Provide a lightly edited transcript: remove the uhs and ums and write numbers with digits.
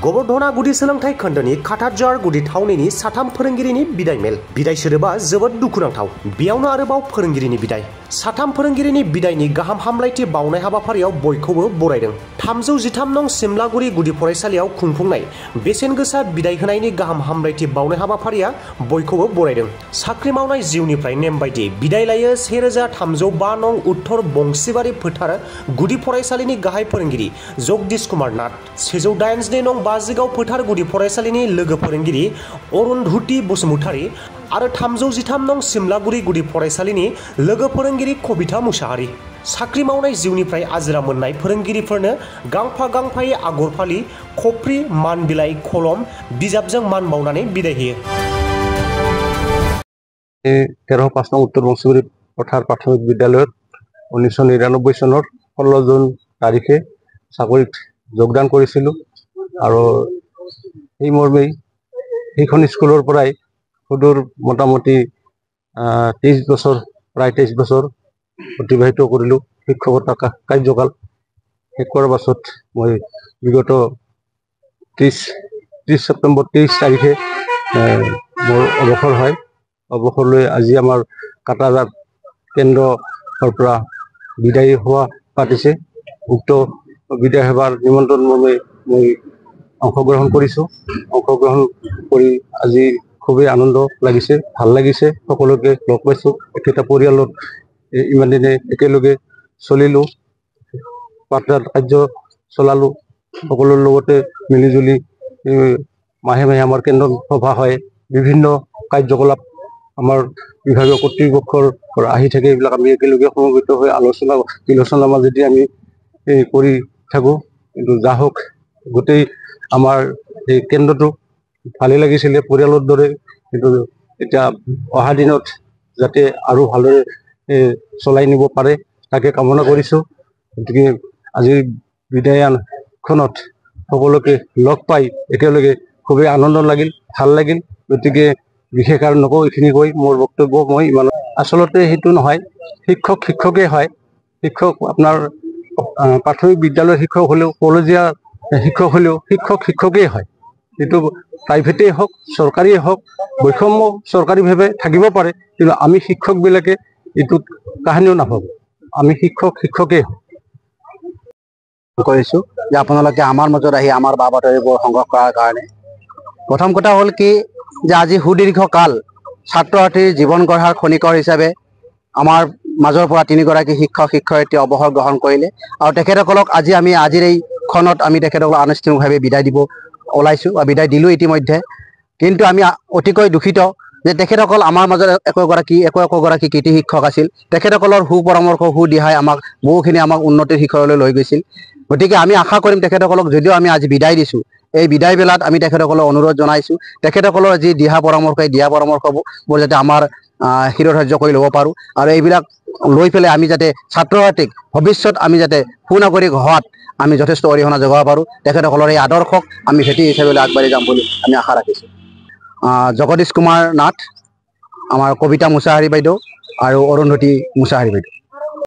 गबर्धना गुदि सोलोंथाइ खोन्दोनि खाथारजार गुदि थावनिनि साथाम फोरोंगिरिनि बिदाय मेल बिदाय सोदोबा जोबोद दुखुनांथाव। बेयावनो आरोबाव फोरोंगिरिनि बिदाय। साथाम फोरोंगिरिनि बिदायनि गाहाम हामलायथि बावनाय हाबाफारियाव बयखौबो बरायदों। 313 नं सिमलागुरि गुदि फरायसालियाव खुंफुंनाय बेसेन गोसा बिदाय होनायनि गाहाम हामलायथि बावनाय हाबाफारिया बयखौबो बरायदों। साख्रि मावनाय जिउनिफ्राय नेम बायदि बिदाय लायो 1305 नं उत्तर बंसिबारि फोथार गुदि फरायसालिनि गाहाय फोरोंगिरि जगदीश कुमार नाथ, 182 नं बाजिगाव फोथार गुदि फरायसालिनि लोगो फोरोंगिरि अरुंधति बसुमतारी आरो 313 नं सिमलागुरि गुदि फरायसालिनि लोगो फोरोंगिरि कबिता मुसाहारि। साख्रि मावनाय जिउनिफ्राय आजिरा मोननाय फोरोंगिरिफोरनो गांफा गांफायै आगर फालि, खफ्रि, मान बिलाइ, कलम, बिजाबजों मान बावनानै बिदाय होयो। 1305 नं उत्तर बंसिबारि पठार प्राथमिक विद्यालय 1999 सনৰ 16 জুন তাৰিখে চাকৰিত যোগদান কৰিছিলোঁ আৰু এই মৰ্মেই সেইখন স্কুলৰ পৰাই সুদূৰ মোটামুটি 23 বছৰ প্ৰায় 23 বছৰ অতিবাহিত কৰিলোঁ। শিক্ষকতা কাৰ্যকাল শেষ কৰাৰ পাছত মই বিগত 30 ছেপ্টেম্বৰ 23 তাৰিখে মোৰ অৱসৰ হয়। অৱসৰ লৈ আজি আমাৰ কাটাজাৰ কেন্দ্ৰৰ পৰা বিদায় হোৱা পাতিছে। উক্ত বিদায় সভাৰ নিমন্ত্ৰণ মৰ্মে মই অংশগ্ৰহণ কৰিছোঁ। অংশগ্ৰহণ কৰি আজি খুবেই আনন্দ লাগিছে, ভাল লাগিছে। সকলোকে লগ পাইছোঁ। একেটা পৰিয়ালত ইমান দিনে একেলগে চলিলোঁ, পাঠদান কাৰ্য চলালোঁ। সকলোৰ লগতে মিলিজুলি মাহে মাহে আমাৰ কেন্দ্ৰ সভা হয়। বিভিন্ন কাৰ্যকলাপ আমাৰ বিভাগীয় কৰ্তৃপক্ষৰ পৰা আহি থাকে। এইবিলাক আমি একেলগে সমবেত হৈ বিলোচনাৰ মাজেদি আমি কৰি থাকোঁ। কিন্তু যা হওক গোটেই আমাৰ এই কেন্দ্ৰটো ভালেই লাগিছিলে, পৰিয়ালৰ দৰে। কিন্তু এতিয়া অহা দিনত যাতে আৰু ভালদৰে চলাই নিব পাৰে তাকে কামনা কৰিছোঁ। গতিকে আজিৰ বিদায়খনত সকলোকে লগ পাই একেলগে খুবেই আনন্দ লাগিল, ভাল লাগিল। গতিকে বিশেষ আৰু নকওঁ, এইখিনি কৈ মোৰ বক্তব্য মই ইমান। আচলতে সেইটো নহয়, শিক্ষক শিক্ষকেই হয়। শিক্ষক আপোনাৰ প্ৰাথমিক বিদ্যালয়ৰ শিক্ষক হ'লেও, কলেজীয়া শিক্ষক হ'লেও শিক্ষক শিক্ষকেই হয়। সেইটো প্ৰাইভেটেই হওক, চৰকাৰীয়ে হওক, বৈষম্য চৰকাৰীভাৱে থাকিব পাৰে, কিন্তু আমি শিক্ষকবিলাকে এইটোত কাহানিও নাভাবোঁ। আমি শিক্ষক শিক্ষকেই হয়। কৰিছোঁ যে আপোনালোকে আমাৰ মাজত আহি আমাৰ বা বাতৰিবোৰ সংগ্ৰহ কৰাৰ কাৰণে। প্ৰথম কথা হ'ল কি যে আজি সুদীৰ্ঘ কাল ছাত্ৰ ছাত্ৰীৰ জীৱন গঢ়াৰ খনিকৰ হিচাপে আমাৰ মাজৰ পৰা 3গৰাকী শিক্ষক শিক্ষয়িত্ৰী অৱসৰ গ্ৰহণ কৰিলে আৰু তেখেতসকলক আজি আজিৰ এই ক্ষণত আমি তেখেতসকলক আনুষ্ঠানিকভাৱে বিদায় দিব ওলাইছোঁ বা বিদায় দিলোঁ ইতিমধ্যে। কিন্তু আমি অতিকৈ দুখিত যে তেখেতসকল আমাৰ মাজত একোগৰাকী কৃতি শিক্ষক আছিল। তেখেতসকলৰ সুপৰামৰ্শ সুদিহাই বহুখিনি আমাক উন্নতিৰ শিখৰলৈ লৈ গৈছিল। গতিকে আমি আশা কৰিম তেখেতসকলক যদিও আমি আজি বিদায় দিছোঁ, এই বিদায় বেলাত আমি তেখেতসকলক অনুৰোধ জনাইছোঁ তেখেতসকলৰ যি দিহা পৰামৰ্শ, এই দিহা পৰামৰ্শবোৰ যাতে আমাৰ শিৰোধাৰ্য কৰি ল'ব পাৰোঁ আৰু এইবিলাক লৈ পেলাই আমি যাতে ছাত্ৰ ছাত্ৰীক ভৱিষ্যত আমি যাতে সুনাগৰিক হোৱাত আমি যথেষ্ট অৰিহণা যোগাব পাৰোঁ। তেখেতসকলৰ এই আদৰ্শক আমি ভেটি হিচাপে আগবাঢ়ি যাম বুলি আমি আশা ৰাখিছোঁ। জগদীশ কুমাৰ নাথ, আমাৰ কবিতা মুছাহাৰী বাইদেউ আৰু অৰুন্ধতী মুছাহাৰী বাইদেউ।